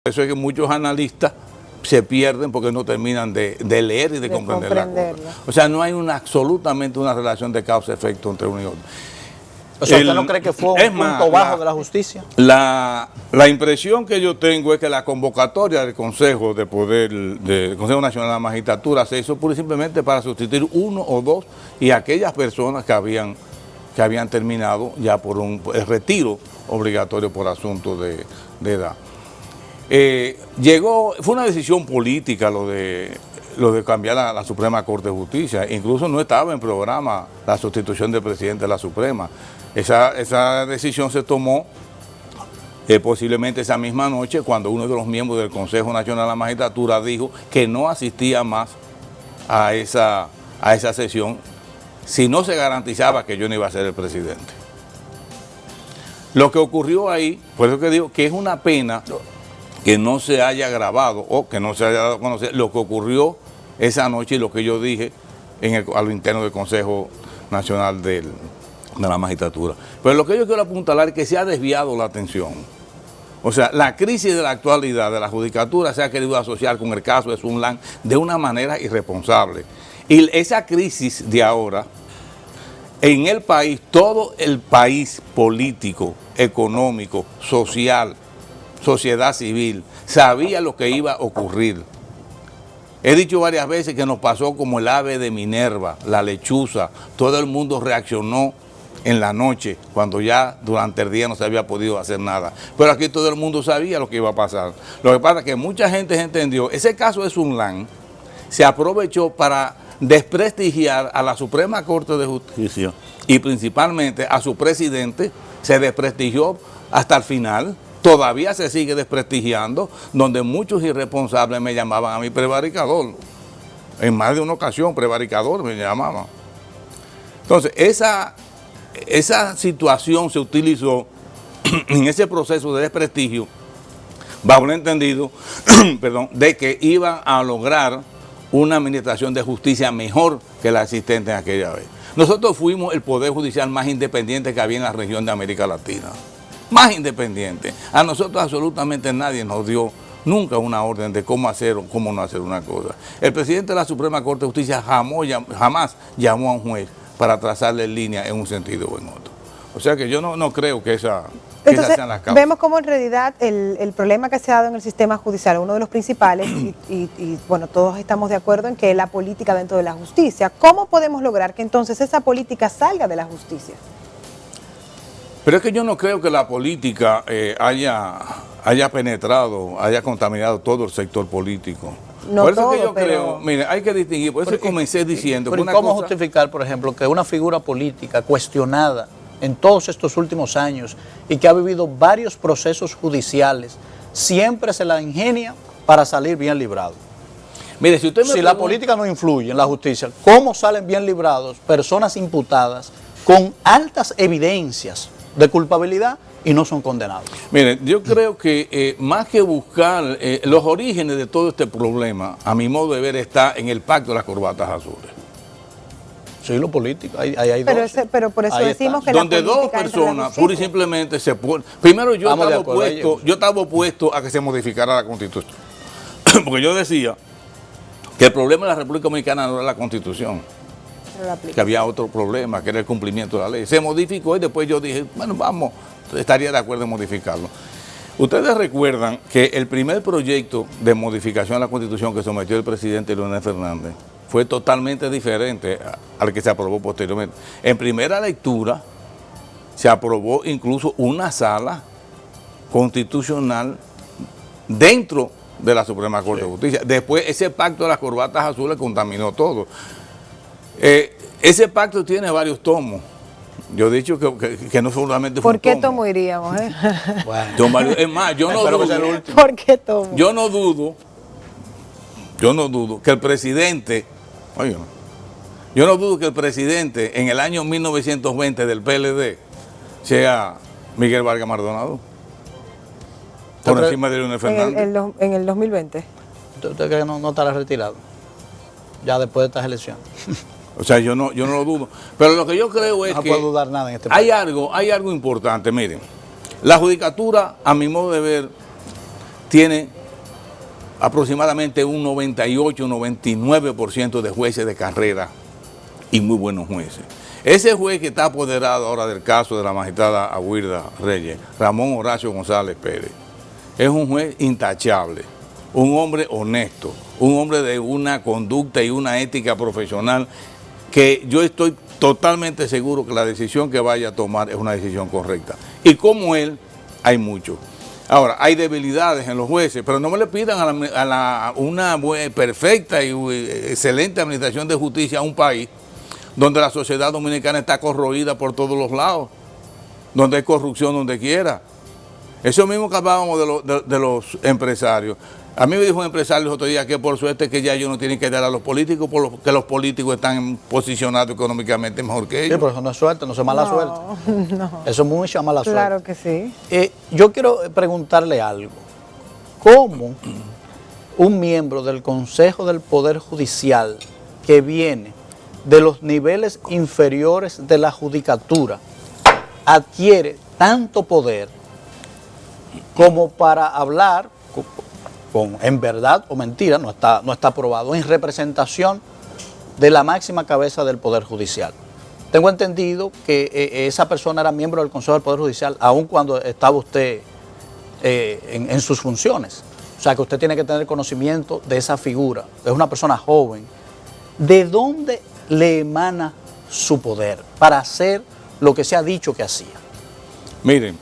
Por eso es que muchos analistas se pierden porque no terminan de leer y de comprender la cosa. O sea, no hay absolutamente una relación de causa-efecto entre uno y otro. O sea, ¿usted no cree que fue un punto bajo de la justicia? La impresión que yo tengo es que la convocatoria del Consejo de Poder, del Consejo Nacional de la Magistratura, se hizo pura y simplemente para sustituir uno o dos y aquellas personas que habían terminado ya por el retiro obligatorio por asunto de edad. Fue una decisión política lo de cambiar la Suprema Corte de Justicia. Incluso no estaba en programa la sustitución del presidente de la Suprema. Esa decisión se tomó posiblemente esa misma noche cuando uno de los miembros del Consejo Nacional de la Magistratura dijo que no asistía más a esa sesión si no se garantizaba que yo no iba a ser el presidente. Lo que ocurrió ahí, por eso que digo que es una pena que no se haya grabado o que no se haya dado a conocer lo que ocurrió esa noche y lo que yo dije a lo interno del Consejo Nacional de la Magistratura. Pero lo que yo quiero apuntalar es que se ha desviado la atención. O sea, la crisis de la actualidad de la judicatura se ha querido asociar con el caso de Sunland de una manera irresponsable. Y esa crisis de ahora, en el país, todo el país político, económico, social, sociedad civil, sabía lo que iba a ocurrir. He dicho varias veces que nos pasó como el ave de Minerva, la lechuza, todo el mundo reaccionó en la noche, cuando ya durante el día no se había podido hacer nada. Pero aquí todo el mundo sabía lo que iba a pasar. Lo que pasa es que mucha gente entendió, ese caso de Sunland se aprovechó para desprestigiar a la Suprema Corte de Justicia y principalmente a su presidente, se desprestigió hasta el final. Todavía se sigue desprestigiando, donde muchos irresponsables me llamaban a mí prevaricador. En más de una ocasión, prevaricador me llamaban. Entonces, esa situación se utilizó en ese proceso de desprestigio, bajo el entendido de que iban a lograr una administración de justicia mejor que la existente en aquella vez. Nosotros fuimos el poder judicial más independiente que había en la región de América Latina. Más independiente. A nosotros absolutamente nadie nos dio nunca una orden de cómo hacer o cómo no hacer una cosa. El presidente de la Suprema Corte de Justicia jamás llamó a un juez para trazarle línea en un sentido o en otro. O sea que yo no creo que esas sean las causas. Vemos como en realidad el problema que se ha dado en el sistema judicial, uno de los principales, y bueno, todos estamos de acuerdo en que es la política dentro de la justicia. ¿Cómo podemos lograr que entonces esa política salga de la justicia? Pero es que yo no creo que la política haya penetrado, haya contaminado todo el sector político. No por eso todo, que yo pero creo, mire, hay que distinguir, por eso comencé diciendo que una ¿cómo cosa... justificar, por ejemplo, que una figura política cuestionada en todos estos últimos años y que ha vivido varios procesos judiciales, siempre se la ingenia para salir bien librado? Mire, si la política no influye en la justicia, ¿cómo salen bien librados personas imputadas con altas evidencias de culpabilidad y no son condenados? Mire, yo creo que más que buscar los orígenes de todo este problema, a mi modo de ver, está en el pacto de las corbatas azules. Sí, lo político, hay pero por eso ahí decimos está. que donde la dos personas pura y simplemente se ponen... Primero yo estaba opuesto a que se modificara la Constitución. Porque yo decía que el problema de la República Dominicana no era la Constitución, que había otro problema, que era el cumplimiento de la ley. Se modificó y después yo dije, bueno, vamos, estaría de acuerdo en modificarlo. Ustedes recuerdan que el primer proyecto de modificación a la Constitución que sometió el presidente Leonel Fernández fue totalmente diferente al que se aprobó posteriormente. En primera lectura se aprobó incluso una sala constitucional dentro de la Suprema Corte de Justicia. Después ese pacto de las corbatas azules contaminó todo. Ese pacto tiene varios tomos. Yo he dicho que no solamente fue un tomo. ¿Por qué tomo iríamos? Bueno. Es más, yo no dudo. ¿Por qué tomo? Yo no dudo que el presidente, en el año 1920 del PLD sea Miguel Vargas Maldonado. Por encima de Leonel Fernández. En el 2020. ¿Usted cree que no estará retirado? Ya después de estas elecciones. O sea, yo no lo dudo. Pero lo que yo creo es que no puedo dudar nada en este país. Hay algo importante, miren. La judicatura, a mi modo de ver, tiene aproximadamente un 98, 99% de jueces de carrera y muy buenos jueces. Ese juez que está apoderado ahora del caso de la magistrada Agüirda Reyes, Ramón Horacio González Pérez, es un juez intachable, un hombre honesto, un hombre de una conducta y una ética profesional que yo estoy totalmente seguro que la decisión que vaya a tomar es una decisión correcta. Y como él, hay muchos. Ahora, hay debilidades en los jueces, pero no me le pidan una perfecta y excelente administración de justicia a un país donde la sociedad dominicana está corroída por todos los lados, donde hay corrupción donde quiera. Eso mismo que hablábamos de los empresarios. A mí me dijo un empresario el otro día que por suerte que ya ellos no tienen que dar a los políticos porque los políticos están posicionados económicamente mejor que ellos. Sí, pero eso no es suerte, no es mala suerte. No. Eso es mucha mala suerte. Claro que sí. Yo quiero preguntarle algo. ¿Cómo un miembro del Consejo del Poder Judicial que viene de los niveles inferiores de la judicatura adquiere tanto poder como para hablar en verdad o mentira, no está probado, en representación de la máxima cabeza del Poder Judicial? Tengo entendido que esa persona era miembro del Consejo del Poder Judicial aun cuando estaba usted en sus funciones. O sea que usted tiene que tener conocimiento de esa figura. Es una persona joven. ¿De dónde le emana su poder para hacer lo que se ha dicho que hacía? Miren,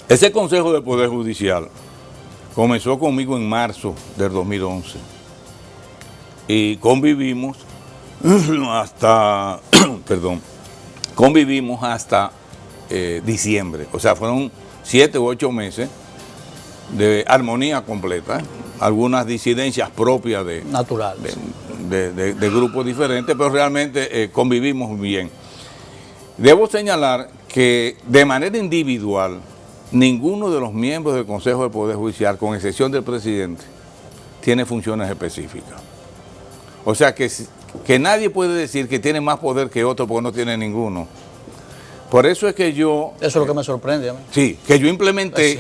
ese Consejo del Poder Judicial comenzó conmigo en marzo del 2011 y convivimos hasta, diciembre. O sea, fueron 7 u 8 meses de armonía completa, algunas disidencias propias de grupos diferentes, pero realmente convivimos bien. Debo señalar que de manera individual, ninguno de los miembros del Consejo del Poder Judicial, con excepción del presidente, tiene funciones específicas. O sea que nadie puede decir que tiene más poder que otro porque no tiene ninguno. Por eso es que yo... Eso es lo que me sorprende a mí. Sí, que yo implementé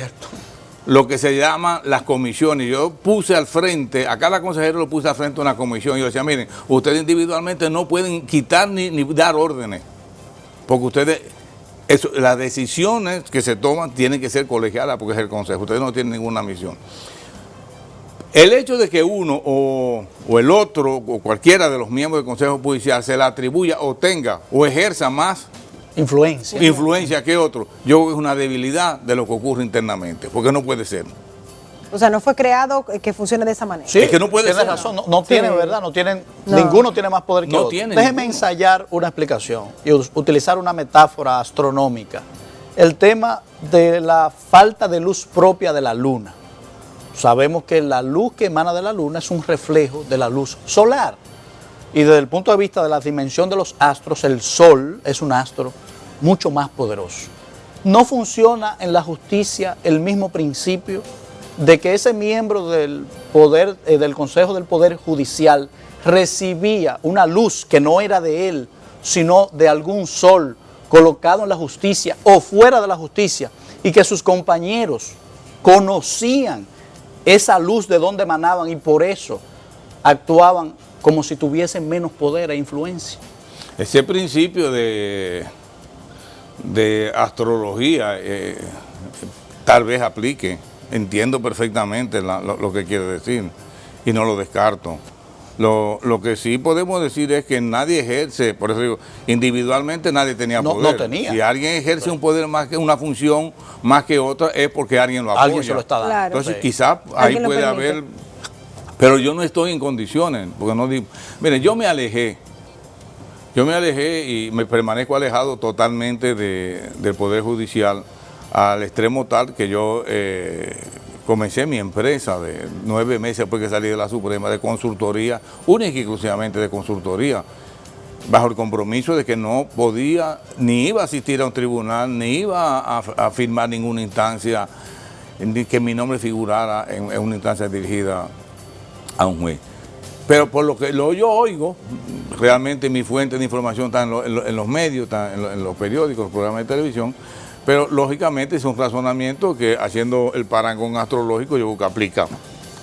lo que se llama las comisiones. Yo puse al frente, a cada consejero lo puse al frente de una comisión. Y yo decía, miren, ustedes individualmente no pueden quitar ni dar órdenes, porque ustedes... las decisiones que se toman tienen que ser colegiadas porque es el Consejo. Ustedes no tienen ninguna misión. El hecho de que uno o el otro o cualquiera de los miembros del Consejo Judicial se le atribuya o tenga o ejerza más influencia que otro, yo creo que es una debilidad de lo que ocurre internamente, porque no puede ser. O sea, no fue creado que funcione de esa manera. Sí, es que no puede tiene ser. Razón, no tiene, ¿verdad? Ninguno tiene más poder que otro. Déjeme ensayar una explicación y utilizar una metáfora astronómica. El tema de la falta de luz propia de la luna. Sabemos que la luz que emana de la luna es un reflejo de la luz solar. Y desde el punto de vista de la dimensión de los astros, el Sol es un astro mucho más poderoso. No funciona en la justicia el mismo principio de que ese miembro del poder, del Consejo del Poder Judicial recibía una luz que no era de él, sino de algún sol colocado en la justicia o fuera de la justicia, y que sus compañeros conocían esa luz de dónde emanaban y por eso actuaban como si tuviesen menos poder e influencia. Ese principio de astrología tal vez aplique. Entiendo perfectamente lo que quiere decir y no lo descarto. Lo que sí podemos decir es que nadie ejerce, por eso digo, individualmente nadie tenía poder. No tenía. Si alguien ejerce un poder más que una función más que otra, es porque alguien lo apoya. Alguien se lo está dando. Claro. Entonces quizás ahí puede haber, pero yo no estoy en condiciones, porque no digo, miren, yo me alejé y me permanezco alejado totalmente del Poder Judicial, al extremo tal que yo comencé mi empresa de 9 meses después que salí de la Suprema, de consultoría, única y exclusivamente de consultoría, bajo el compromiso de que no podía, ni iba a asistir a un tribunal, ni iba a firmar ninguna instancia, ni que mi nombre figurara en una instancia dirigida a un juez. Pero por lo que yo oigo, realmente mi fuente de información está en los medios, está en los periódicos, los programas de televisión, Pero lógicamente es un razonamiento que haciendo el parangón astrológico yo creo que aplica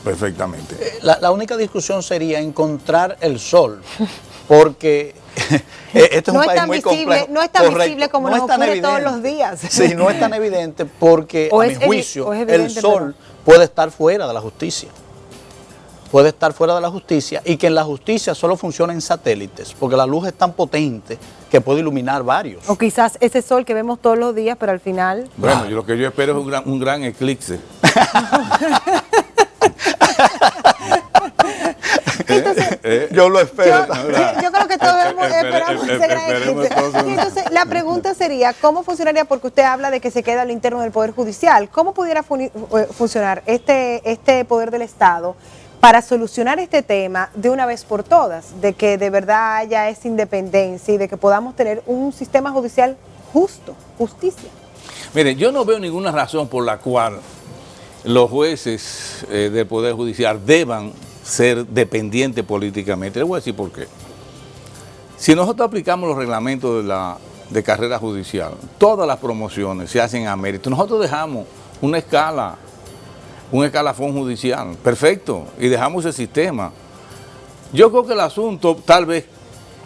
perfectamente. La única discusión sería encontrar el sol, porque este es un país muy complejo. No es tan visible como nos ocurre todos los días. Sí, no es tan evidente porque a mi juicio el sol puede estar fuera de la justicia. Puede estar fuera de la justicia y que en la justicia solo funcionan satélites, porque la luz es tan potente que puede iluminar varios. O quizás ese sol que vemos todos los días, pero al final... Bueno, lo que yo espero es un gran eclipse. Entonces, yo lo espero. Yo creo que todos esperamos ese gran eclipse. Entonces, la pregunta sería, ¿cómo funcionaría? Porque usted habla de que se queda a lo interno del Poder Judicial. ¿Cómo pudiera funcionar este Poder del Estado para solucionar este tema de una vez por todas, de que de verdad haya esa independencia y de que podamos tener un sistema judicial justo, justicia? Mire, yo no veo ninguna razón por la cual los jueces del Poder Judicial deban ser dependientes políticamente. Les voy a decir por qué. Si nosotros aplicamos los reglamentos de carrera judicial, todas las promociones se hacen a mérito. Nosotros dejamos una escala, un escalafón judicial, perfecto, y dejamos el sistema. Yo creo que el asunto tal vez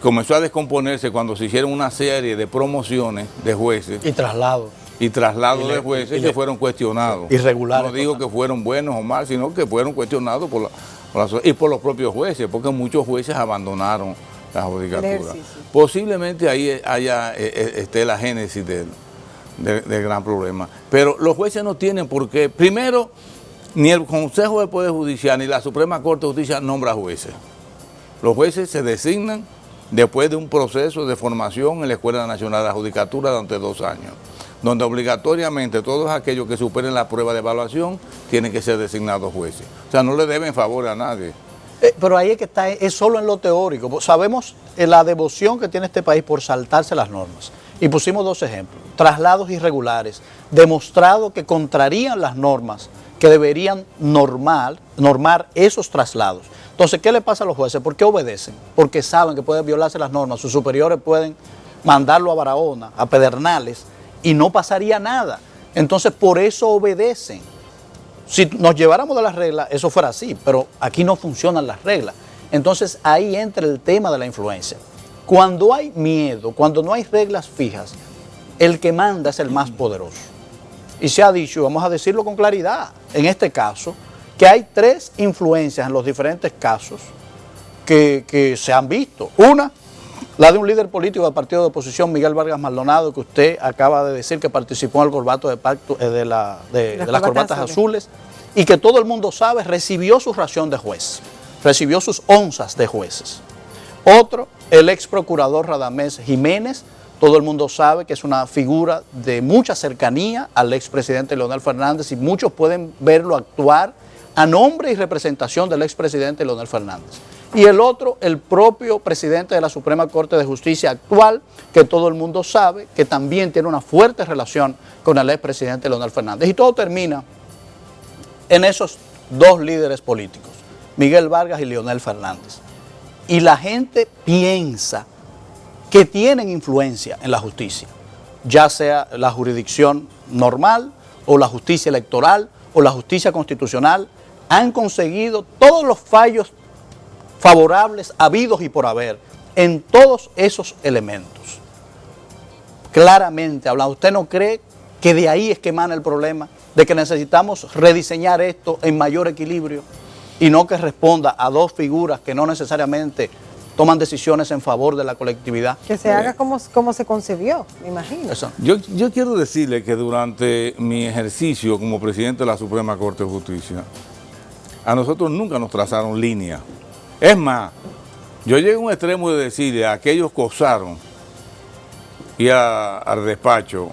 comenzó a descomponerse cuando se hicieron una serie de promociones de jueces. Y traslados. Y traslados de jueces que fueron cuestionados. Irregulares. No digo que fueron buenos o mal, sino que fueron cuestionados por los propios jueces, porque muchos jueces abandonaron la judicatura. Posiblemente ahí esté la génesis del gran problema. Pero los jueces no tienen por qué, primero, ni el Consejo del Poder Judicial ni la Suprema Corte de Justicia nombra jueces. Los jueces se designan después de un proceso de formación en la Escuela Nacional de la Judicatura durante 2 años, donde obligatoriamente todos aquellos que superen la prueba de evaluación tienen que ser designados jueces. O sea, no le deben favor a nadie. Pero ahí es que está, es solo en lo teórico. Sabemos la devoción que tiene este país por saltarse las normas. Y pusimos 2 ejemplos. Traslados irregulares, demostrado que contrarían las normas que deberían normar esos traslados. Entonces, ¿qué le pasa a los jueces? ¿Por qué obedecen? Porque saben que pueden violarse las normas, sus superiores pueden mandarlo a Barahona, a Pedernales, y no pasaría nada. Entonces, por eso obedecen. Si nos lleváramos de las reglas, eso fuera así, pero aquí no funcionan las reglas. Entonces, ahí entra el tema de la influencia. Cuando hay miedo, cuando no hay reglas fijas, el que manda es el más poderoso. Y se ha dicho, vamos a decirlo con claridad, en este caso, que hay 3 influencias en los diferentes casos que se han visto. Una, la de un líder político del partido de oposición, Miguel Vargas Maldonado, que usted acaba de decir que participó en el corbato de pacto de las corbatas azules, y que todo el mundo sabe, recibió su ración de juez, recibió sus onzas de jueces. Otro, el ex procurador Radamés Jiménez, todo el mundo sabe que es una figura de mucha cercanía al expresidente Leonel Fernández y muchos pueden verlo actuar a nombre y representación del expresidente Leonel Fernández. Y el otro, el propio presidente de la Suprema Corte de Justicia actual, que todo el mundo sabe que también tiene una fuerte relación con el expresidente Leonel Fernández. Y todo termina en esos 2 líderes políticos, Miguel Vargas y Leonel Fernández. Y la gente piensa que tienen influencia en la justicia, ya sea la jurisdicción normal o la justicia electoral o la justicia constitucional, han conseguido todos los fallos favorables habidos y por haber en todos esos elementos. Claramente hablando, ¿usted no cree que de ahí es que emana el problema? De que necesitamos rediseñar esto en mayor equilibrio y no que responda a 2 figuras que no necesariamente toman decisiones en favor de la colectividad. Que se haga como se concebió, me imagino. Eso. Yo quiero decirle que durante mi ejercicio como presidente de la Suprema Corte de Justicia, a nosotros nunca nos trazaron línea. Es más, yo llegué a un extremo de decirle a aquellos que osaron ir al despacho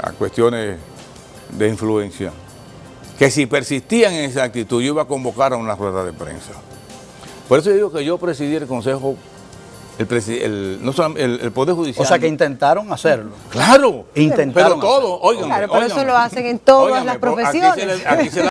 a cuestiones de influencia, que si persistían en esa actitud yo iba a convocar a una rueda de prensa. Por eso yo digo que yo presidí el Consejo, el Poder Judicial. O sea que intentaron hacerlo. Claro, intentaron pero todo, oigan. Claro, pero eso lo hacen en todas las profesiones. Aquí se